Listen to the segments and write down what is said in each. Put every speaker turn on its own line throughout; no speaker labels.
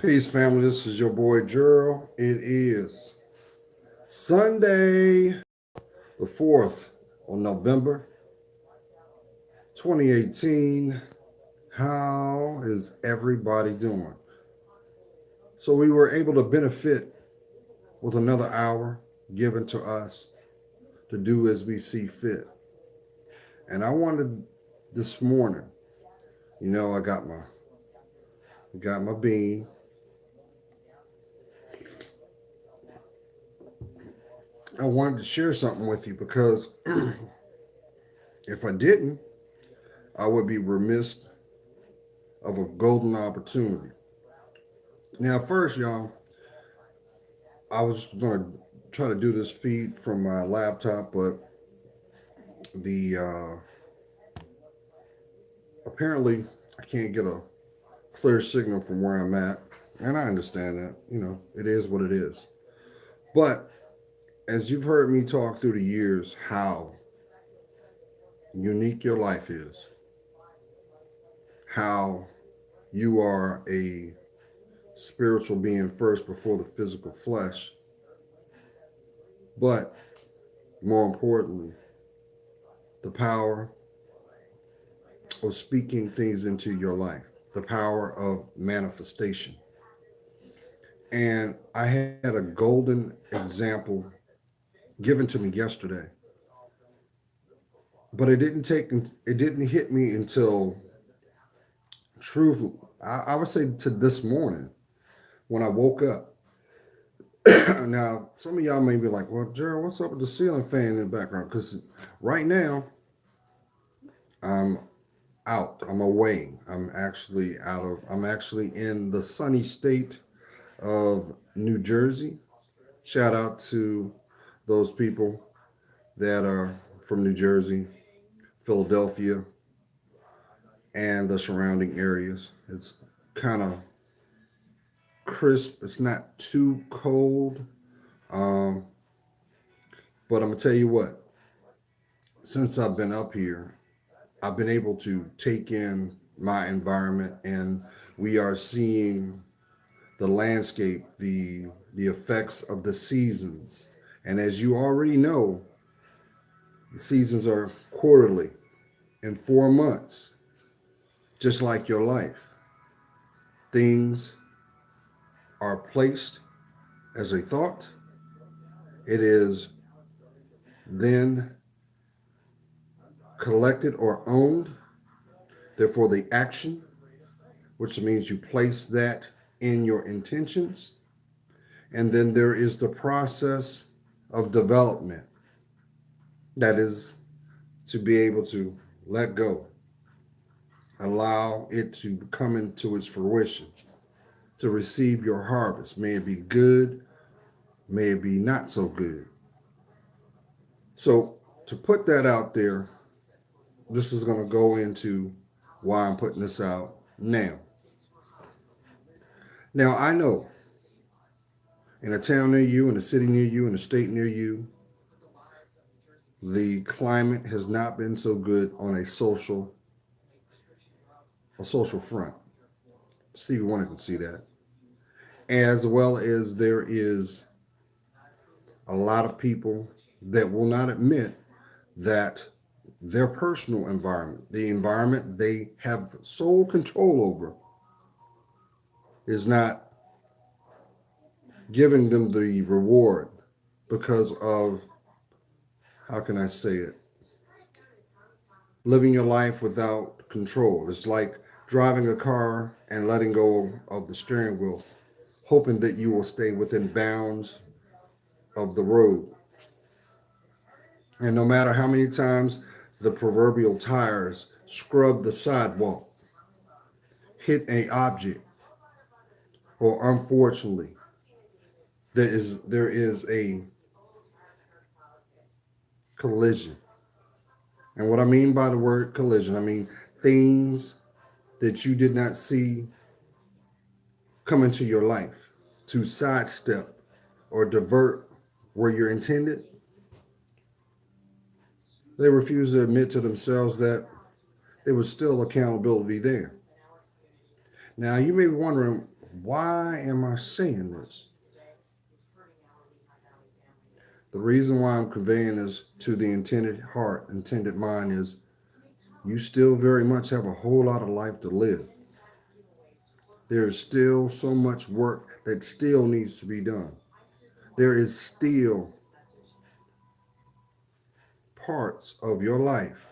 Peace, family. This is your boy Gerald. It is Sunday, the 4th of November, 2018. How is everybody doing? So, we were able to benefit with another hour given to us to do as we see fit. And I wanted this morning, I got my bean. I wanted to share something with you because if I didn't, I would be remiss of a golden opportunity. Now, first, y'all, I was going to try to do this feed from my laptop, but the apparently I can't get a clear signal from where I'm at, and I understand that. It is what it is. But as you've heard me talk through the years, how unique your life is, how you are a spiritual being first before the physical flesh, but more importantly, the power of speaking things into your life, the power of manifestation. And I had a golden example given to me yesterday, but it didn't hit me until truth. I would say to this morning when I woke up. Now, some of y'all may be like, "Well, Gerald, what's up with the ceiling fan in the background?" Because right now I'm out. I'm away. I'm actually in the sunny state of New Jersey. Shout out to those people that are from New Jersey, Philadelphia, and the surrounding areas. It's kind of crisp. It's not too cold. Um, but I'm gonna tell you what. Since I've been up here, I've been able to take in my environment, and we are seeing the landscape, the effects of the seasons. And as you already know, the seasons are quarterly in 4 months, just like your life. Things are placed as a thought, it is then collected or owned, therefore, the action, which means you place that in your intentions. And then there is the process of development, that is to be able to let go, allow it to come into its fruition, to receive your harvest. May it be good, may it be not so good. So, to put that out there, this is going to go into why I'm putting this out now. Now, I know in a town near you, in a city near you, in a state near you, the climate has not been so good on a social front. Stevie Wonder can see that. As well as there is a lot of people that will not admit that their personal environment, the environment they have sole control over, is not giving them the reward because of, how can I say it, living your life without control. It's like driving a car and letting go of the steering wheel, hoping that you will stay within bounds of the road. And no matter how many times the proverbial tires scrub the sidewalk, hit an object, or unfortunately, there is a collision. And what I mean by the word collision, I mean things that you did not see come into your life to sidestep or divert where you're intended. They refuse to admit to themselves that there was still accountability there. Now, you may be wondering, Why am I saying this? The reason why I'm conveying this to the intended heart, intended mind is you still very much have a whole lot of life to live. There is still so much work that still needs to be done. There is still parts of your life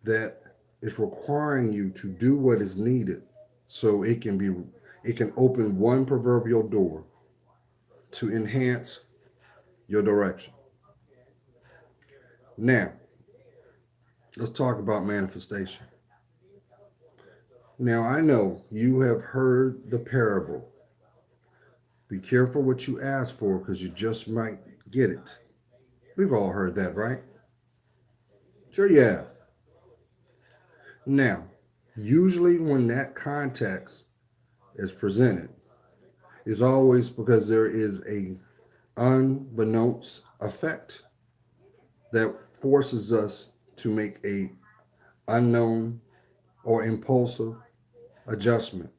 that is requiring you to do what is needed so it can open one proverbial door to enhance your direction. Now, let's talk about manifestation. Now, I know you have heard the parable. Be careful what you ask for because you just might get it. We've all heard that, right? Sure, yeah. Now, usually when that context is presented, is always because there is a unbeknownst effect that forces us to make a unknown or impulsive adjustment.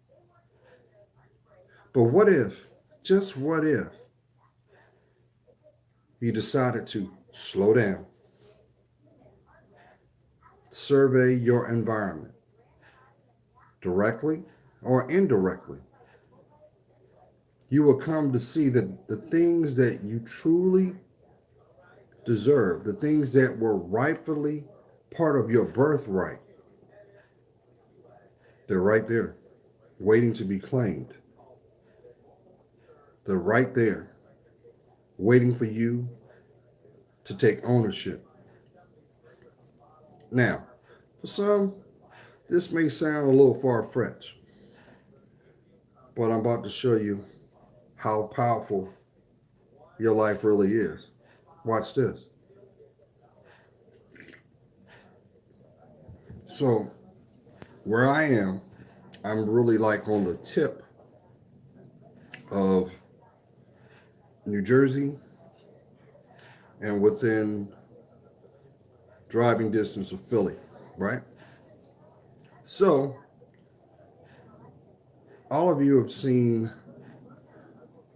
But what if, just what if, you decided to slow down, survey your environment directly or indirectly? You will come to see that the things that you truly deserve, the things that were rightfully part of your birthright, they're right there, waiting to be claimed. They're right there, waiting for you to take ownership. Now, for some, this may sound a little far fetched, but I'm about to show you how powerful your life really is. Watch this. So, where I am, I'm really like on the tip of New Jersey and within driving distance of Philly, right? So, all of you have seen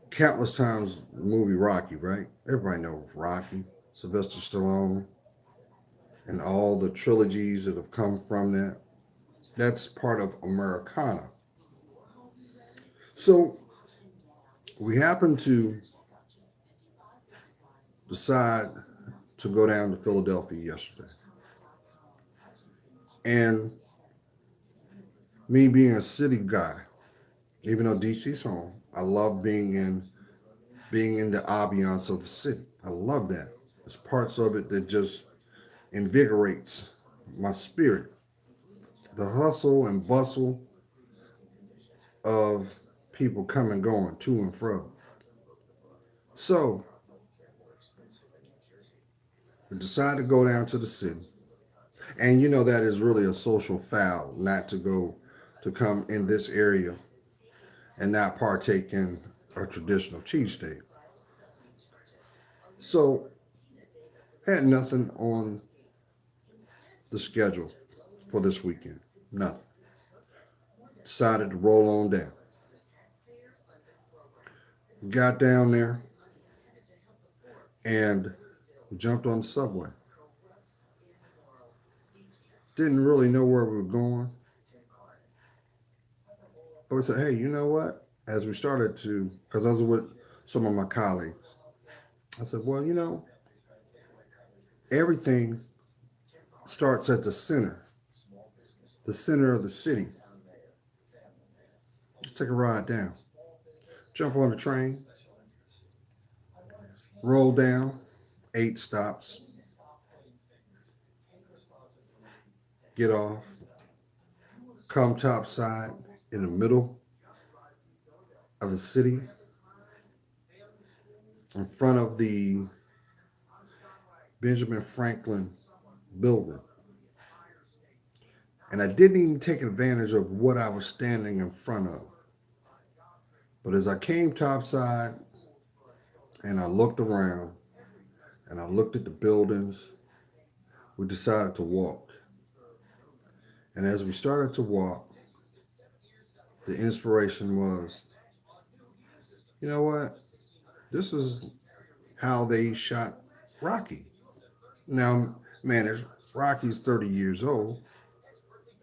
countless times the movie Rocky, right? Everybody knows Rocky, Sylvester Stallone, and all the trilogies that have come from that. That's part of Americana. So, we happen to decide to go down to Philadelphia yesterday. And me being a city guy, even though DC's home, I love being in the ambiance of the city. I love that. There's parts of it that just invigorates my spirit. The hustle and bustle of people coming and going to and fro. So we decided to go down to the city. And you know that is really a social foul not to go to come in this area and not partake in a traditional cheesesteak. So had nothing on the schedule for this weekend. Nothing. Decided to roll on down. Got down there and jumped on the subway. Didn't really know where we were going. But we said, hey, you know what? As we started to, because I was with some of my colleagues, I said, well, you know, everything starts at the center of the city. Let's take a ride down. Jump on the train, roll down, 8 stops, get off, come topside in the middle of the city, in front of the Benjamin Franklin building. And I didn't even take advantage of what I was standing in front of. But as I came topside and I looked around and I looked at the buildings, we decided to walk. And as we started to walk, the inspiration was, you know what? This is how they shot Rocky. Now, man, Rocky's 30 years old,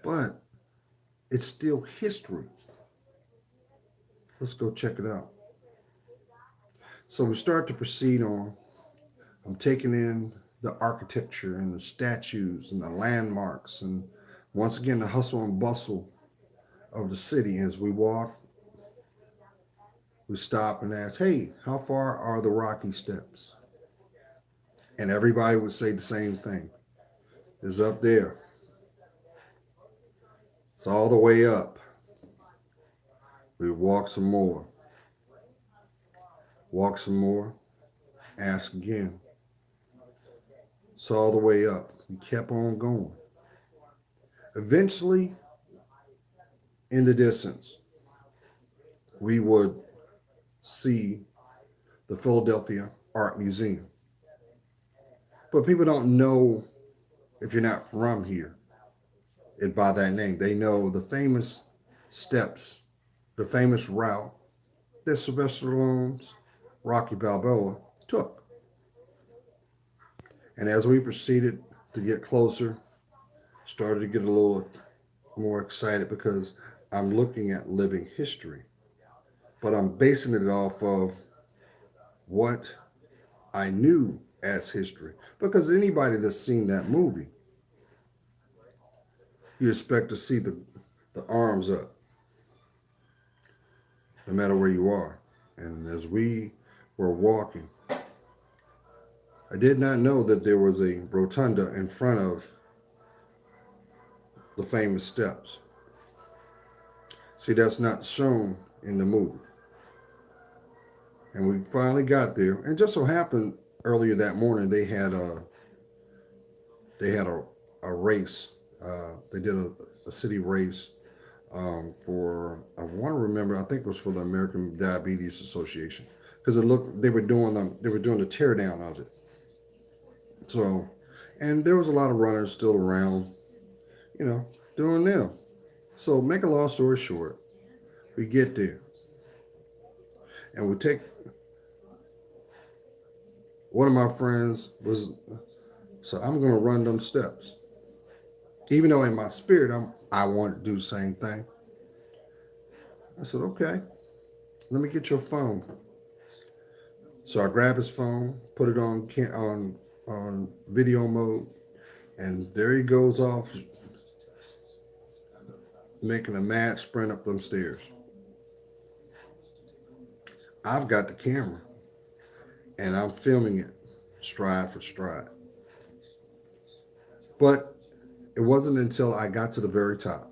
but it's still history. Let's go check it out. So we start to proceed on. I'm taking in the architecture and the statues and the landmarks, and once again, the hustle and bustle of the city. As we walk, we stop and ask, hey, how far are the Rocky Steps? And everybody would say the same thing. It's up there. It's all the way up. We walk some more, walk some more, ask again. It's all the way up. We kept on going. Eventually, in the distance, we would see the Philadelphia Art Museum. But people don't know, if you're not from here, it by that name. They know the famous steps, the famous route that Sylvester Stallone's Rocky Balboa took. And as we proceeded to get closer, started to get a little more excited because I'm looking at living history, but I'm basing it off of what I knew as history. Because anybody that's seen that movie, you expect to see the arms up, no matter where you are. And as we were walking, I did not know that there was a rotunda in front of the famous steps. See, that's not shown in the movie. And we finally got there. And just so happened earlier that morning they had a race. They did a city race for, I want to remember, I think it was for the American Diabetes Association, because it looked they were doing the teardown of it. So, and there was a lot of runners still around, you know, doing them. So, make a long story short, we get there and we take one of my friends was, so I'm gonna run them steps, even though in my spirit I want to do the same thing. I said, okay, let me get your phone. So I grab his phone, put it on video mode, and there he goes off making a mad sprint up them stairs. I've got the camera and I'm filming it stride for stride. But it wasn't until I got to the very top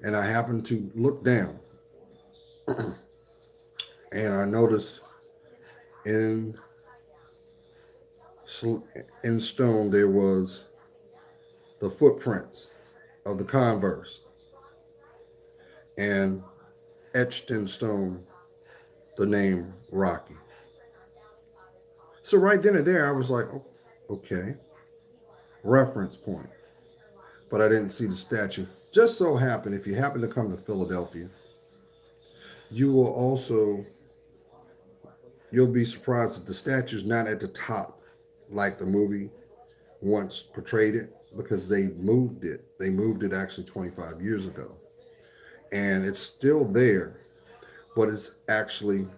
and I happened to look down and I noticed in in stone there was the footprints of the Converse, and etched in stone the name Rocky. So right then and there, I was like, oh, okay, reference point. But I didn't see the statue. Just so happened, if you happen to come to Philadelphia, you will also you'll be surprised that the statue's not at the top like the movie once portrayed it, because they moved it. They moved it actually 25 years ago. And it's still there, but it's actually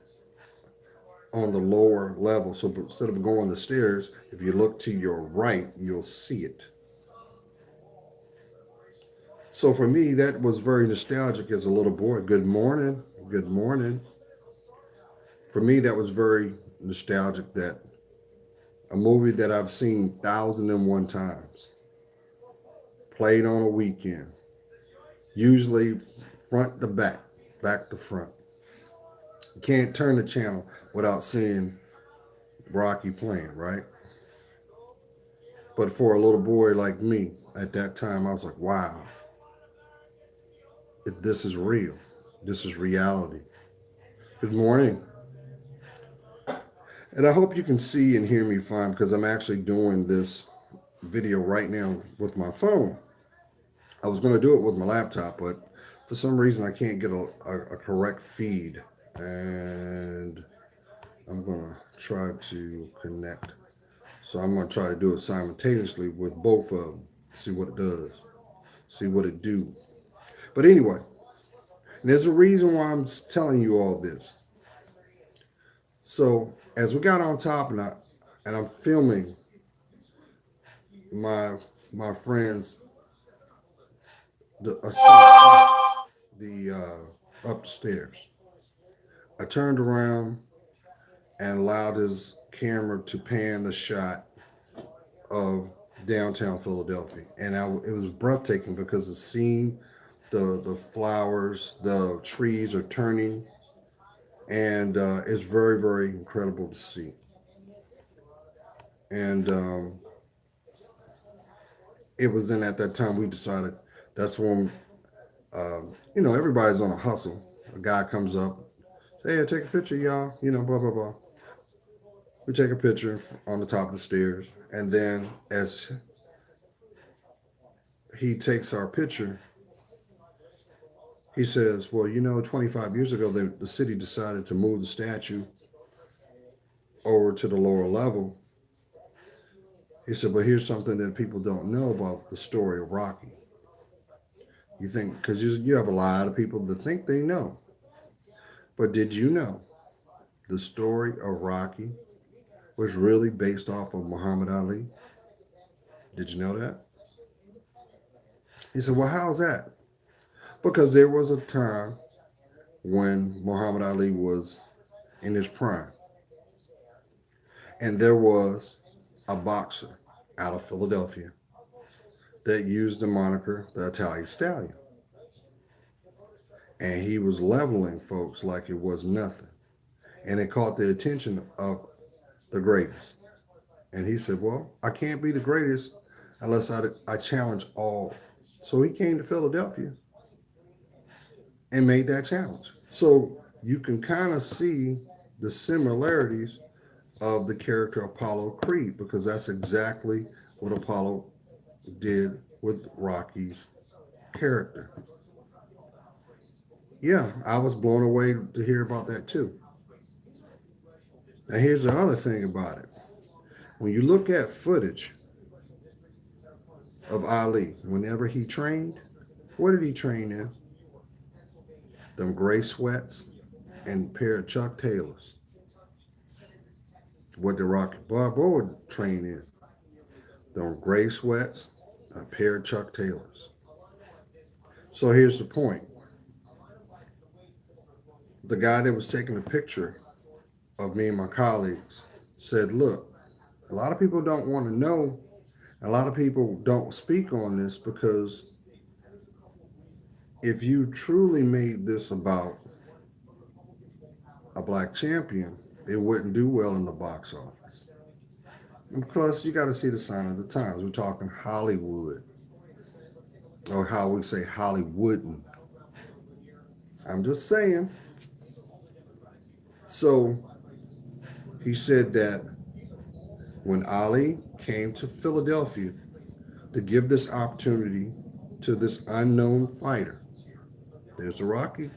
on the lower level. So instead of going the stairs, if you look to your right, you'll see it. So for me, that was very nostalgic as a little boy. Good morning. Good morning. For me, that was very nostalgic, that a movie that I've seen 1,001 times, played on a weekend, usually front to back, back to front. You can't turn the channel without seeing Rocky playing, right? But for a little boy like me at that time, I was like, wow, if this is real. This is reality. Good morning. And I hope you can see and hear me fine, because I'm actually doing this video right now with my phone. I was going to do it with my laptop, but For some reason, I can't get a correct feed, and I'm gonna try to connect. So I'm gonna try to do it simultaneously with both of them. See what it does. See what it do. But anyway, there's a reason why I'm telling you all this. So as we got on top, and I'm filming my friends the ascent the up the stairs. I turned around and allowed his camera to pan the shot of downtown Philadelphia, and it was breathtaking because the scene, the flowers, the trees are turning, and it's very very incredible to see. And it was then at that time we decided that's when everybody's on a hustle. A guy comes up, say, "Hey, take a picture, y'all." Blah blah blah. We take a picture on the top of the stairs, and then as he takes our picture, he says, "Well, 25 years ago, the city decided to move the statue over to the lower level." He said, "But here's something that people don't know about the story of Rocky. You think, because you have a lot of people that think they know, but did you know the story of Rocky was really based off of Muhammad Ali? Did you know that?" He said, "Well, how's that?" Because there was a time when Muhammad Ali was in his prime, and there was a boxer out of Philadelphia that used the moniker the Italian Stallion, and he was leveling folks like it was nothing, and it caught the attention of the greatest. And he said, "Well, I can't be the greatest unless I challenge all." So he came to Philadelphia and made that challenge. So you can kind of see the similarities of the character Apollo Creed, because that's exactly what Apollo did with Rocky's character. Yeah, I was blown away to hear about that too. Now, here's the other thing about it. When you look at footage of Ali, whenever he trained, what did he train in? Them gray sweats and a pair of Chuck Taylors. What did Rocky Balboa train in? Them gray sweats, a pair of Chuck Taylors. So here's the point. The guy that was taking a picture of me and my colleagues said, "Look, a lot of people don't want to know, a lot of people don't speak on this, because if you truly made this about a black champion, it wouldn't do well in the box office. And plus, you got to see the sign of the times. We're talking Hollywood, or how we say Hollywooden. I'm just saying." So he said that when Ali came to Philadelphia to give this opportunity to this unknown fighter, there's a Rocky,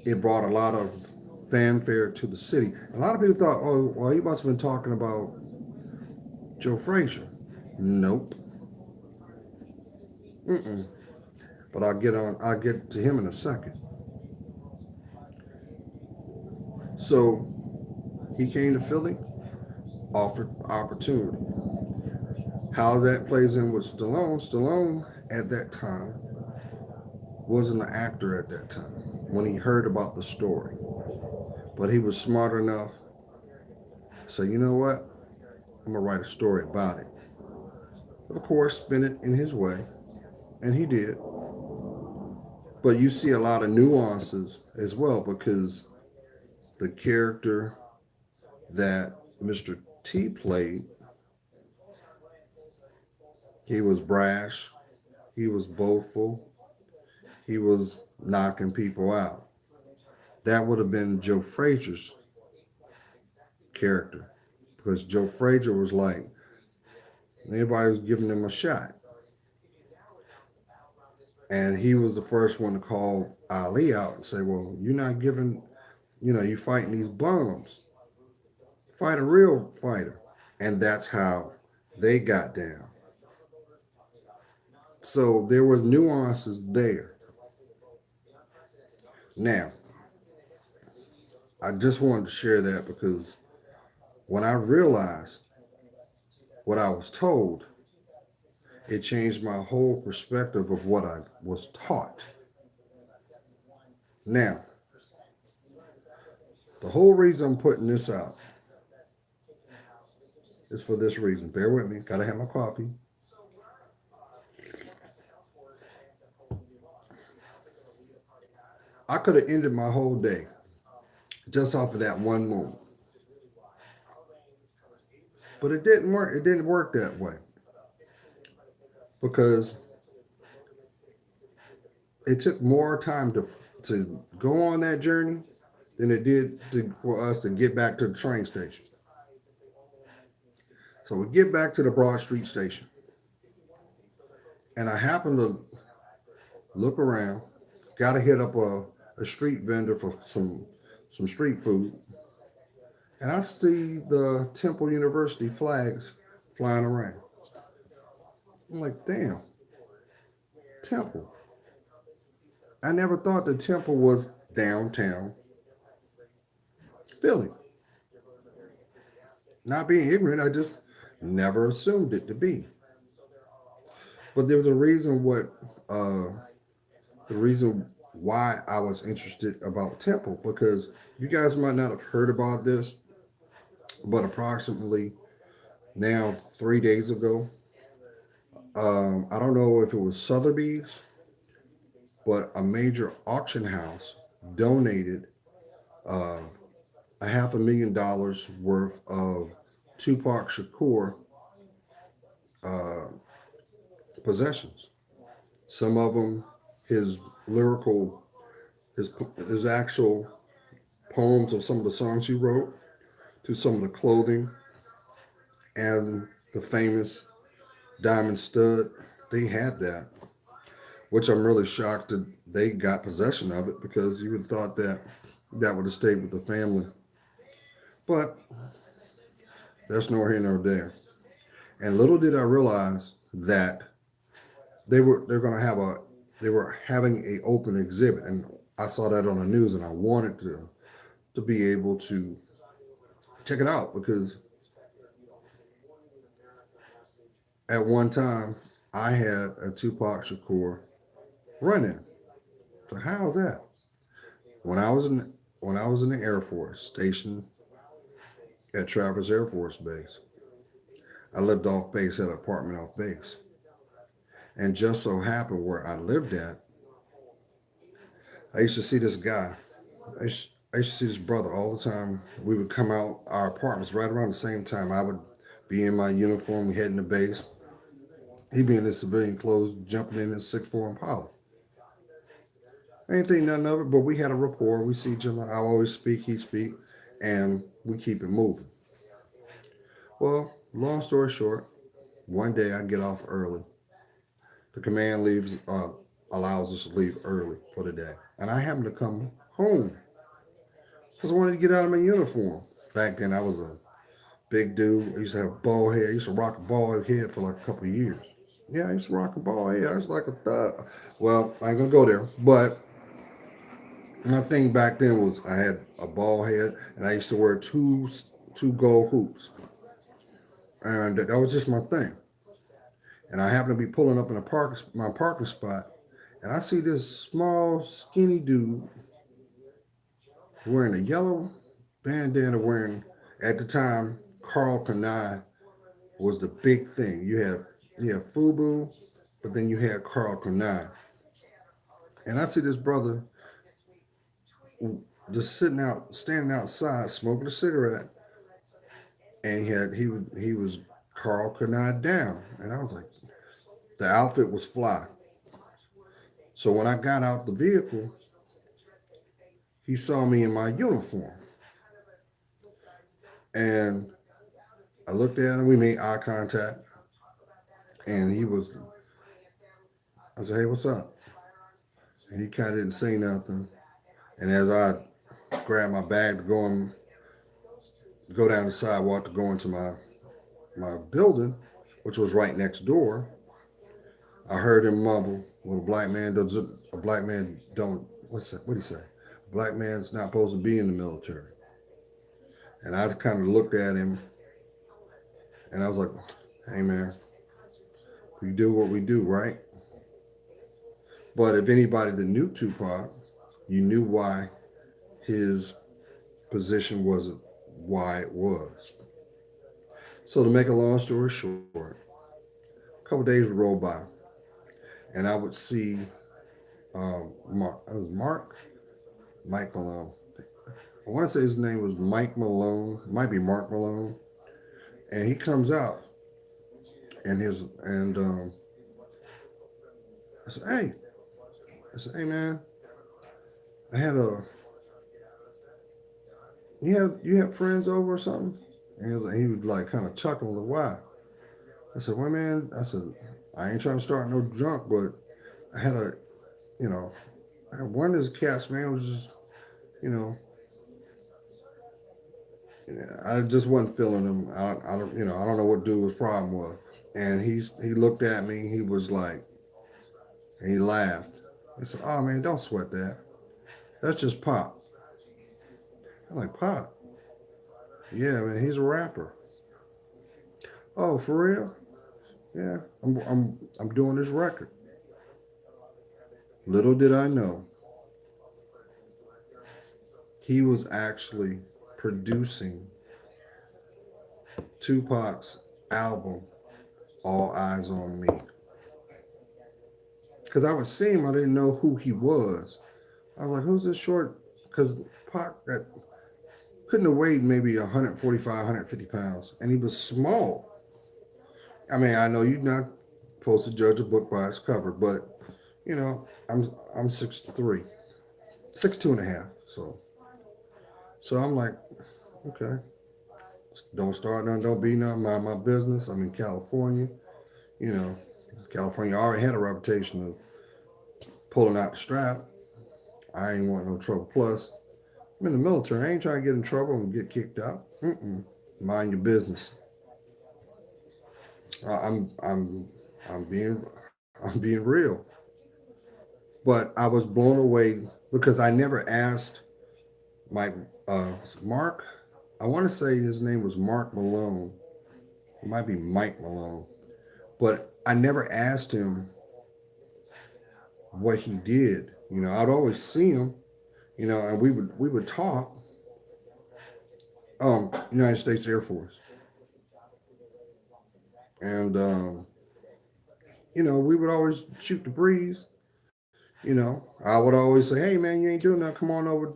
it brought a lot of fanfare to the city. A lot of people thought, "Oh, well, he must have been talking about Joe Frazier." Nope. Mm-mm. But I'll get to him in a second. So he came to Philly, offered opportunity. How that plays in with Stallone, Stallone at that time wasn't an actor at that time when he heard about the story. But he was smart enough to say, "You know what? I'm going to write a story about it." Of course, spin it in his way, and he did. But you see a lot of nuances as well, because the character that Mr. T played, he was brash, he was boastful, he was knocking people out. That would have been Joe Frazier's character, because Joe Frazier was like, anybody was giving him a shot. And he was the first one to call Ali out and say, "Well, you're not giving, you fighting these bums. Fight a real fighter." And that's how they got down. So there were nuances there. Now, I just wanted to share that because when I realized what I was told, it changed my whole perspective of what I was taught. Now, the whole reason I'm putting this out is for this reason. Bear with me. Gotta have my coffee. I could have ended my whole day just off of that one moment. But it didn't work. It didn't work that way because it took more time to go on that journey than it did for us to get back to the train station. So we get back to the Broad Street station, and I happen to look around. Got to hit up a street vendor for some street food, and I see the Temple University flags flying around. I'm like, damn, Temple. I never thought the Temple was downtown Philly. Not being ignorant, I just never assumed it to be. But there was a reason uh, the reason why I was interested about Temple because you guys might not have heard about this, but approximately now 3 days ago, I don't know if it was Sotheby's, but a major auction house donated uh, $500,000 worth of Tupac Shakur uh, possessions. Some of them, his lyrical, his his actual poems of some of the songs he wrote, to some of the clothing and the famous diamond stud. They had that, which I'm really shocked that they got possession of it because you would have thought that that would have stayed with the family. But that's nor here nor there. And little did I realize that they're going to have a they were having a open exhibit, and I saw that on the news, and I wanted to be able to check it out because at one time I had a Tupac Shakur run-in. So how's that? When I was in when I was in the Air Force, stationed at Travis Air Force Base, I lived off base, had an apartment off base, and just so happened where I lived at, I used to see this guy. I used to see this brother all the time. We would come out our apartments right around the same time. I would be in my uniform, heading to base. He'd be in his civilian clothes, jumping in his 6'4" Impala. I ain't think nothing of it, but we had a rapport. We see each other. I always speak, he speak, and we keep it moving. Well, long story short, one day I get off early. The command allows us to leave early for the day, and I happen to come home because I wanted to get out of my uniform. Back then, I was a big dude. I used to have a bald head. I used to rock a bald head for like a couple of years. Yeah, I used to rock a bald head. I was like a thug. Well, I ain't gonna go there, but my thing back then was I had a bald head, and I used to wear two gold hoops, and that was just my thing. And I happened to be pulling up in my parking spot, and I see this small, skinny dude wearing a yellow bandana, wearing at the time Carl Kanai was the big thing. You have Fubu, but then you had Carl Kanai, and I see this brother just standing outside, smoking a cigarette, and he was Carl Kanai down, and I was like, the outfit was fly. So when I got out the vehicle, he saw me in my uniform, and I looked at him. We made eye contact, and I said, "Hey, what's up?" and he kind of didn't say nothing. And as I grabbed my bag to go down the sidewalk to go into my building, which was right next door, I heard him mumble, "Well, a black man don't, what's that? What did he say? A black man's not supposed to be in the military." And I kind of looked at him, and I was like, "Hey, man, we do what we do, right?" But if anybody that knew Tupac, you knew why his position wasn't why it was. So to make a long story short, a couple days would roll by, and I would see Mark. It was Mike Malone. I want to say his name was Mike Malone. It might be Mark Malone. And he comes out, and I said, "Hey," "Hey, man, I had a you have friends over or something?" And he would like kind of chuckle, like, "Why?" I said, "Well, man," I said, "I ain't trying to start no drunk, but I had a you know I had one of his cats, man, was just you know I just wasn't feeling him. I don't I don't know what dude's problem was." And he looked at me. He was like, and he laughed. He said, "Oh, man, don't sweat that. That's just Pop." I'm like, "Pop? Yeah, man, he's a rapper." "Oh, for real?" "Yeah, I'm doing this record." Little did I know, he was actually producing Tupac's album, All Eyes on Me. Because I would see him, I didn't know who he was. I was like, "Who's this short?" Because Pac that couldn't have weighed maybe 145, 150 pounds, and he was small. I mean, I know you're not supposed to judge a book by its cover, but you know, I'm 6'3", 6'2" and a half. So I'm like, okay, don't start nothing, don't be nothing, mind my business. I'm in California, you know. California already had a reputation of pulling out the strap. I ain't want no trouble. Plus, I'm in the military. I ain't trying to get in trouble and get kicked out. Mm-mm. Mind your business. I'm I'm being I'm being real. But I was blown away because I never asked Mike Mark. I want to say his name was Mark Malone. It might be Mike Malone. But I never asked him what he did. I'd always see him, and we would talk. United States Air Force. And we would always shoot the breeze. I would always say, "Hey, man, you ain't doing that. Come on over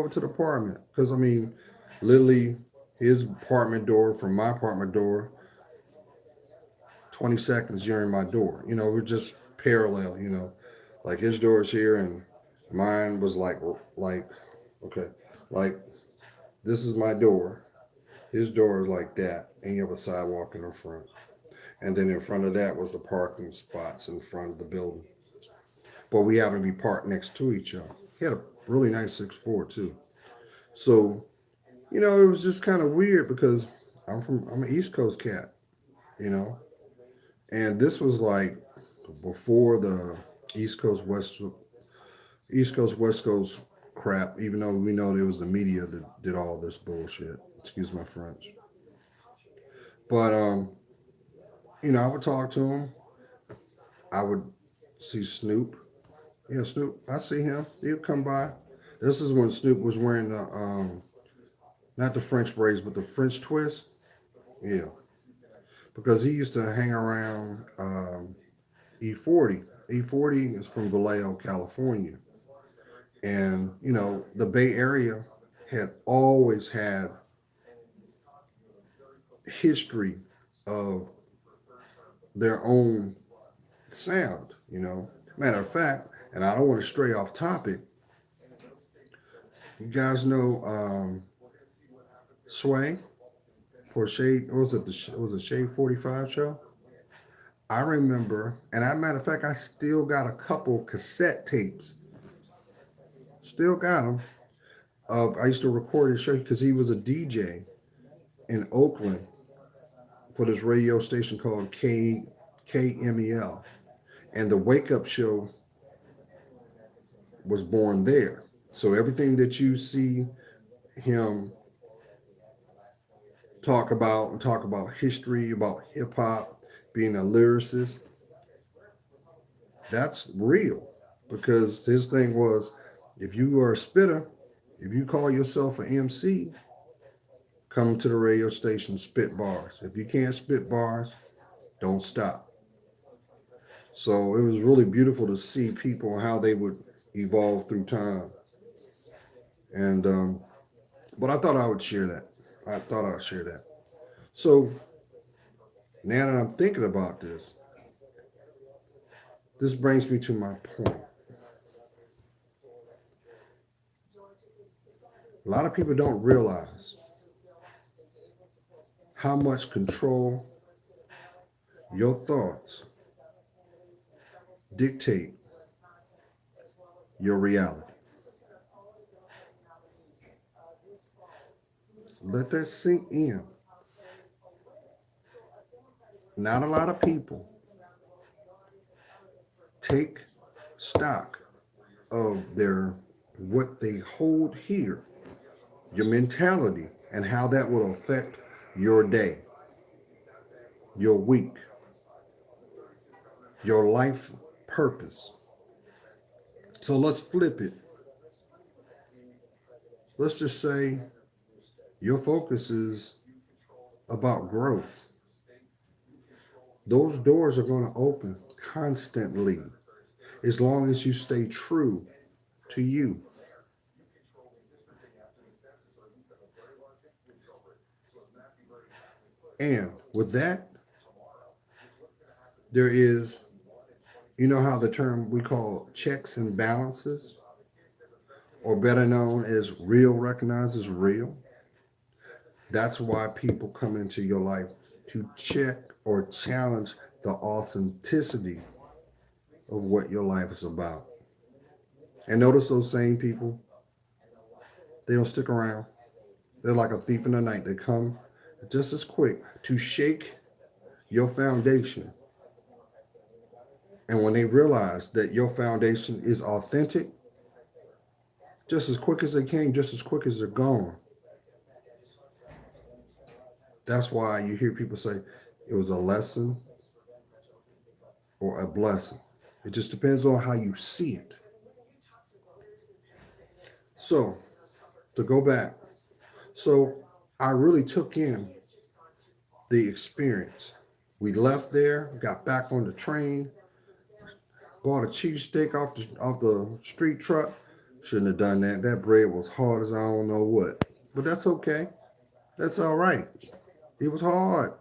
to the apartment." Because I mean, literally, his apartment door from my apartment door, 20 seconds you're in my door. We're just parallel. Like his door is here, and mine was like okay, like this is my door. His door is like that, and you have a sidewalk in the front. And then in front of that was the parking spots in front of the building. But we happened to be parked next to each other. He had a really nice 6'4" too. So, it was just kind of weird because I'm an East Coast cat, you know, and this was like before the East Coast West East Coast West Coast crap. Even though we know it was the media that did all this bullshit. Excuse my French. But I would talk to him. I would see Snoop. Yeah, Snoop. I see him. He would come by. This is when Snoop was wearing the not the French braids, but the French twist. Yeah, because he used to hang around E40. E40 is from Vallejo, California, and the Bay Area had always had history of their own sound. Matter of fact, and I don't want to stray off topic. You guys know Sway for Shade? What was it? Was it Shade 45 show? I remember, and as a matter of fact, I still got a couple cassette tapes Still got him. I used to record his show because he was a DJ in Oakland for this radio station called KMEL, and the Wake Up Show was born there. So everything that you see him talk about history, about hip hop, being a lyricist, that's real. Because his thing was, if you are a spitter, if you call yourself an MC, come to the radio station, spit bars. If you can't spit bars, don't stop. So it was really beautiful to see people how they would evolve through time. And but I thought I would share that. I thought I'd share that. So now that I'm thinking about this brings me to my point. A lot of people don't realize how much control your thoughts dictate your reality. Let that sink in. Not a lot of people take stock of their what they hold here, your mentality, and how that will affect your day, your week, your life purpose. So let's flip it. Let's just say your focus is about growth. Those doors are going to open constantly as long as you stay true to you. And with that, there is, you know how the term we call checks and balances, or better known as real recognizes real? That's why people come into your life to check or challenge the authenticity of what your life is about. And notice those same people, they don't stick around. They're like a thief in the night. They come just as quick to shake your foundation. And when they realize that your foundation is authentic, just as quick as they came, just as quick as they're gone. That's why you hear people say it was a lesson or a blessing. It just depends on how you see it. So, to go back, so I really took in the experience. We left there, got back on the train, bought a cheesesteak off the street truck. Shouldn't have done that. That bread was hard as I don't know what. But that's okay. That's all right. It was hard.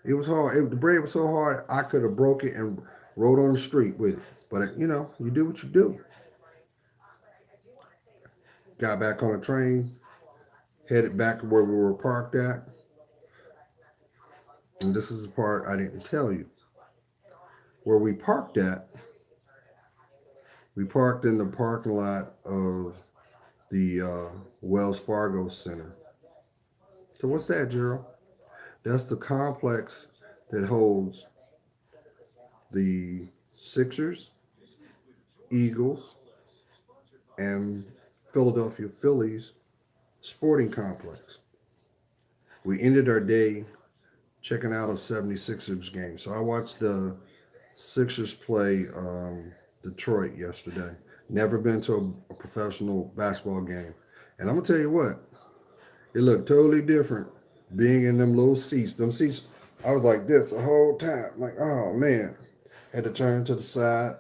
It was hard. The bread was so hard I could have broke it and rode on the street with it. But you do what you do. Got back on the train, headed back to where we were parked at. And this is the part I didn't tell you. Where we parked at, we parked in the parking lot of the Wells Fargo Center. So what's that, Gerald? That's the complex that holds the Sixers, Eagles, and Philadelphia Phillies sporting complex. We ended our day checking out a 76ers game. So I watched the Sixers play Detroit yesterday. Never been to a professional basketball game. And I'm going to tell you what, it looked totally different being in them little seats. Them seats, I was like this the whole time. Like, oh man. Had to turn to the side.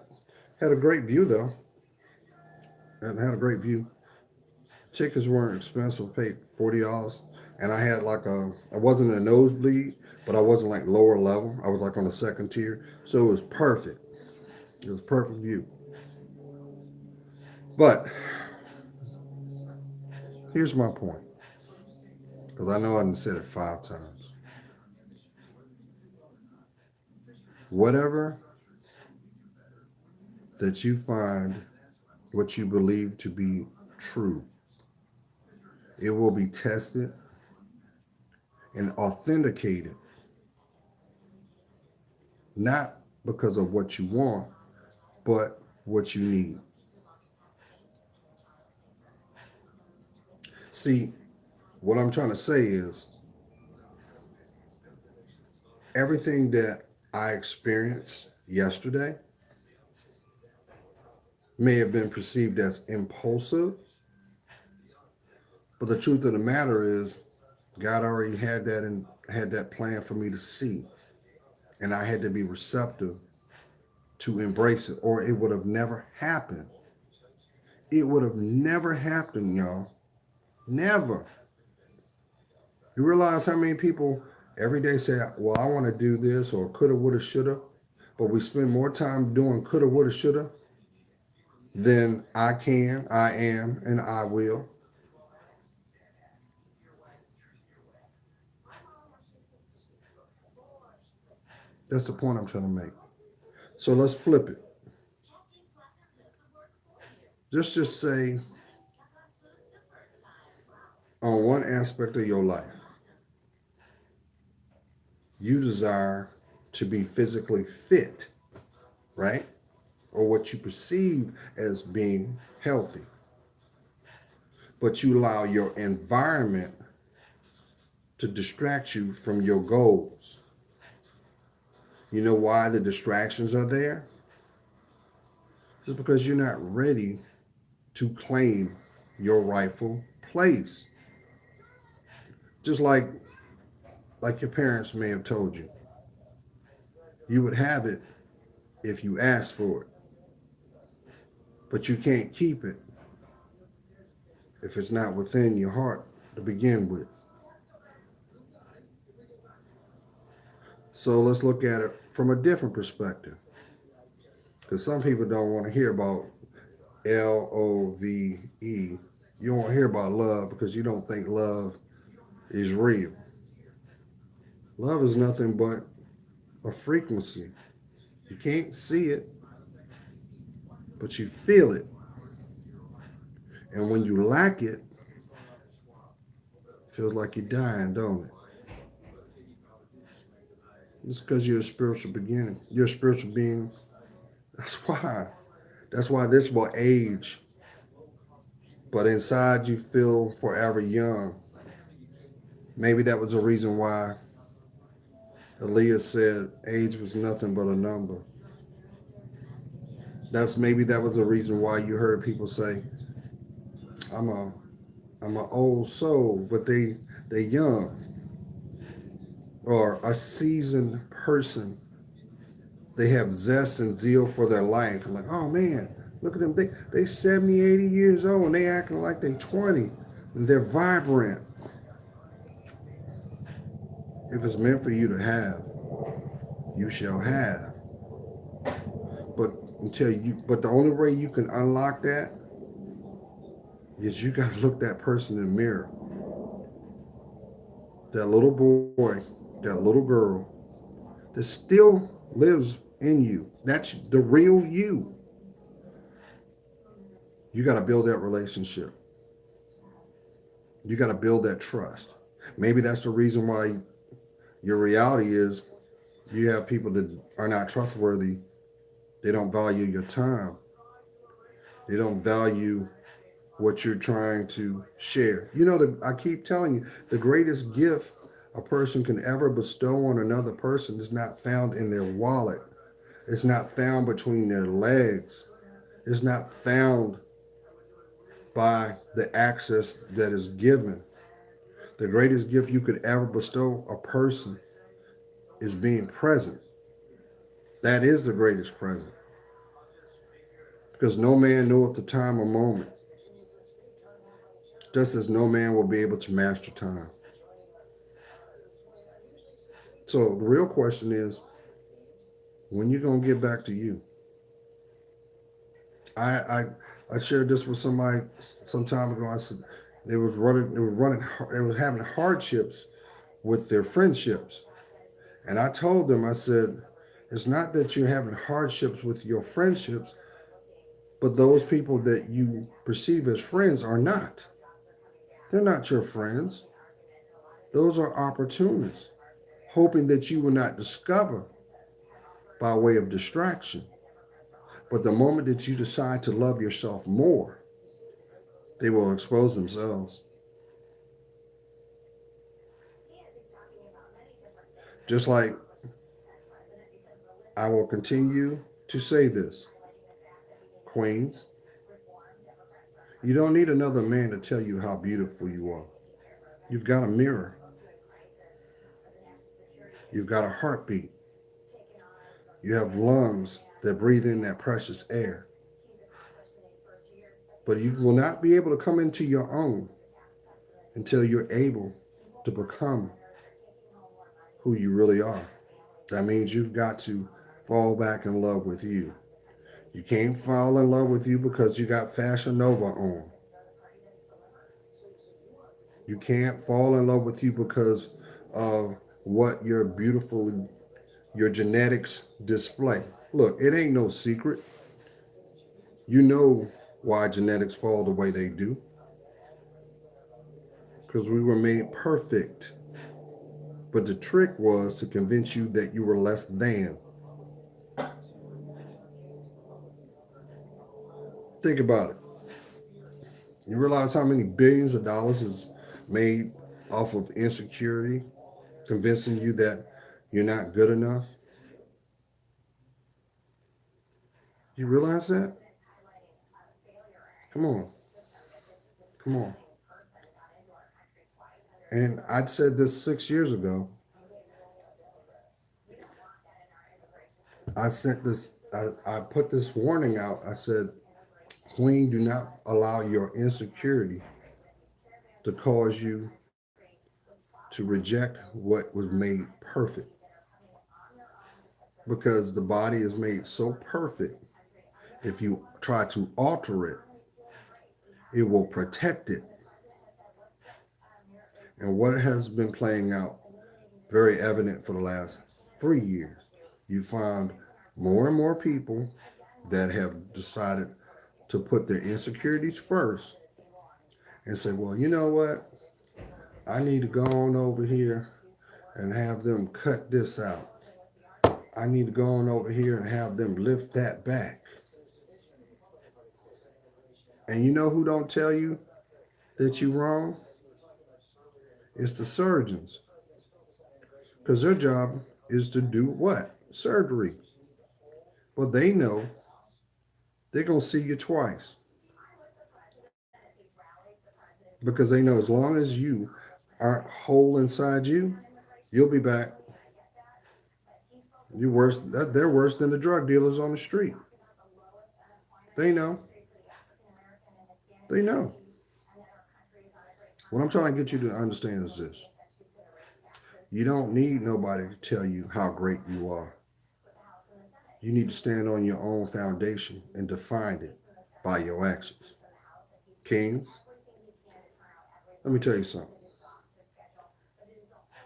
Had a great view though. And had a great view. Tickets weren't expensive. Paid $40, and I had I wasn't a nosebleed, but I wasn't like lower level. I was like on the second tier, so it was perfect. It was perfect view. But here's my point, because I know I done said it 5 times. Whatever that you find what you believe to be true. It will be tested and authenticated, not because of what you want, but what you need. See, what I'm trying to say is everything that I experienced yesterday may have been perceived as impulsive, but the truth of the matter is God already had that plan for me to see, and I had to be receptive to embrace it, or it would have never happened. It would have never happened, y'all. Never. You realize how many people every day say, well, I want to do this or coulda, woulda, shoulda, but we spend more time doing coulda, woulda, shoulda than I can, I am, and I will. That's the point I'm trying to make. So let's flip it. Just say on one aspect of your life, you desire to be physically fit, right? Or what you perceive as being healthy. But you allow your environment to distract you from your goals. You know why the distractions are there? Just because you're not ready to claim your rightful place. Just like your parents may have told you. You would have it if you asked for it. But you can't keep it if it's not within your heart to begin with. So let's look at it from a different perspective. Because some people don't want to hear about LOVE. You don't want to hear about love because you don't think love is real. Love is nothing but a frequency. You can't see it, but you feel it. And when you lack it, it feels like you're dying, don't it? It's because you're a spiritual beginning. You're a spiritual being. That's why. That's why this will age. But inside you feel forever young. Maybe that was the reason why Aaliyah said age was nothing but a number. That was the reason why you heard people say, I'm a I'm an old soul, but they young. Or a seasoned person. They have zest and zeal for their life. And like, oh man, look at them. They 70, 80 years old and they acting like they 20. And they're vibrant. If it's meant for you to have, you shall have. But but the only way you can unlock that is you got to look that person in the mirror. That little boy, that little girl that still lives in you. That's the real you. You got to build that relationship. You got to build that trust. Maybe that's the reason why your reality is you have people that are not trustworthy. They don't value your time. They don't value what you're trying to share. I keep telling you, the greatest gift a person can ever bestow on another person is not found in their wallet. It's not found between their legs. It's not found by the access that is given. The greatest gift you could ever bestow a person is being present. That is the greatest present. Because no man knoweth the time or moment, just as no man will be able to master time. So the real question is, when you gonna get back to you? I shared this with somebody some time ago. I said they were having hardships with their friendships, and I told them, I said, it's not that you're having hardships with your friendships. But those people that you perceive as friends are not. They're not your friends. Those are opportunists, hoping that you will not discover by way of distraction. But the moment that you decide to love yourself more, they will expose themselves. Just like I will continue to say this, Queens, you don't need another man to tell you how beautiful you are. You've got a mirror, you've got a heartbeat, you have lungs that breathe in that precious air. But you will not be able to come into your own until you're able to become who you really are. That means you've got to fall back in love with you. You can't fall in love with you because you got Fashion Nova on. You can't fall in love with you because of what your genetics display. Look, it ain't no secret. You know why genetics fall the way they do. Because we were made perfect. But the trick was to convince you that you were less than. Think about it. You realize how many billions of dollars is made off of insecurity, convincing you that you're not good enough? You realize that? Come on. Come on. And I'd said this 6 years ago. I sent this, I put this warning out. I said, Queen, do not allow your insecurity to cause you to reject what was made perfect. Because the body is made so perfect, if you try to alter it, it will protect it. And what has been playing out very evident for the last 3 years, you find more and more people that have decided to put their insecurities first and say, well, you know what? I need to go on over here and have them cut this out. I need to go on over here and have them lift that back. And you know who don't tell you that you're wrong? It's the surgeons. Because their job is to do what? Surgery. But they know they're going to see you twice. Because they know as long as you aren't whole inside you, you'll be back. You're worse. They're worse than the drug dealers on the street. They know. They know. What I'm trying to get you to understand is this: you don't need nobody to tell you how great you are. You need to stand on your own foundation and define it by your actions. Kings, let me tell you something.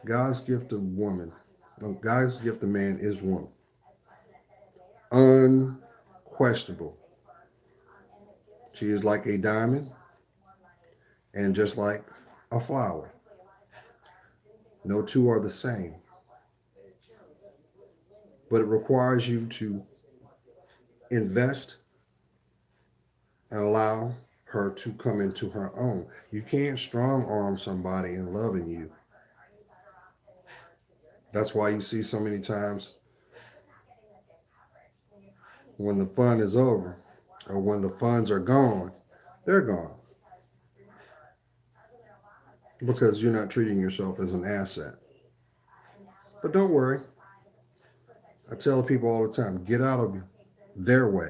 God's gift of woman, no, God's gift of man is woman. Unquestionable. She is like a diamond and just like a flower. No two are the same. But it requires you to invest and allow her to come into her own. You can't strong arm somebody in loving you. That's why you see so many times when the fun is over or when the funds are gone, they're gone because you're not treating yourself as an asset. But don't worry. I tell people all the time, get out of their way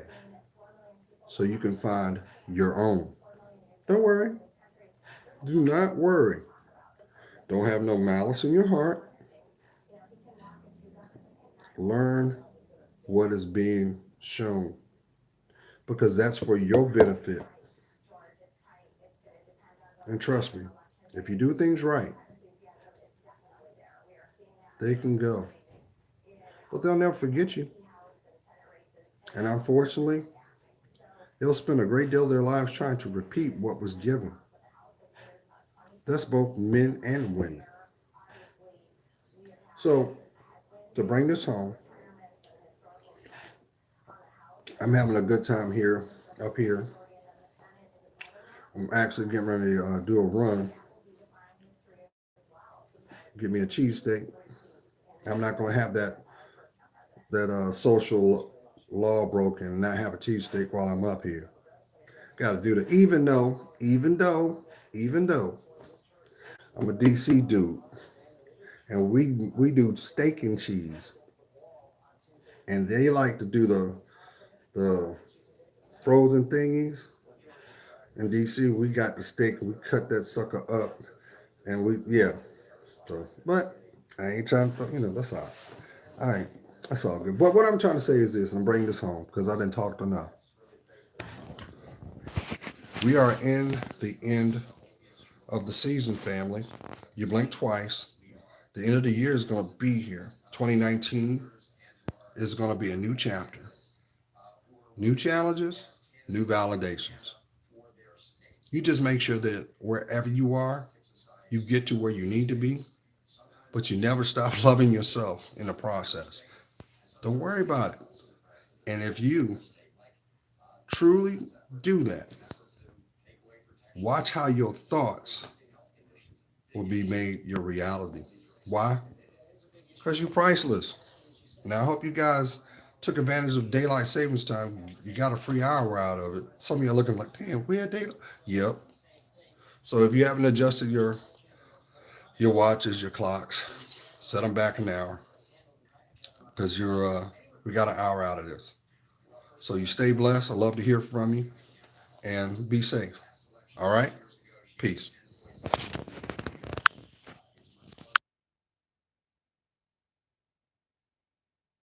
so you can find your own. Don't worry. Do not worry. Don't have no malice in your heart. Learn what is being shown because that's for your benefit. And trust me, if you do things right, they can go. But they'll never forget you. And unfortunately, They'll spend a great deal of their lives trying to repeat what was given. That's both men and women. So, to bring this home, I'm having a good time here, up here. I'm actually getting ready to do a run, get me a cheesesteak. I'm not going to have that social law broken and not have a cheesesteak while I'm up here. Got to do that. Even though I'm a DC dude, and we do steak and cheese, and they like to do the frozen thingies. In DC, we got the steak. We cut that sucker up, and we yeah. So, but I ain't trying to, that's all. All right, that's all good. But what I'm trying to say is this, and bring this home because I didn't talk enough. We are in the end of the season, family. You blink twice. The end of the year is going to be here. 2019 is going to be a new chapter, new challenges, new validations. You just make sure that wherever you are, you get to where you need to be, but you never stop loving yourself in the process. Don't worry about it. And if you truly do that, watch how your thoughts will be made your reality. Why? Because you're priceless. Now, I hope you guys took advantage of daylight savings time. You got a free hour out of it. Some of you are looking like, damn, we had daylight. Yep. So if you haven't adjusted your watches, your clocks, set them back an hour because we got an hour out of this. So you stay blessed. I love to hear from you and be safe. All right. Peace.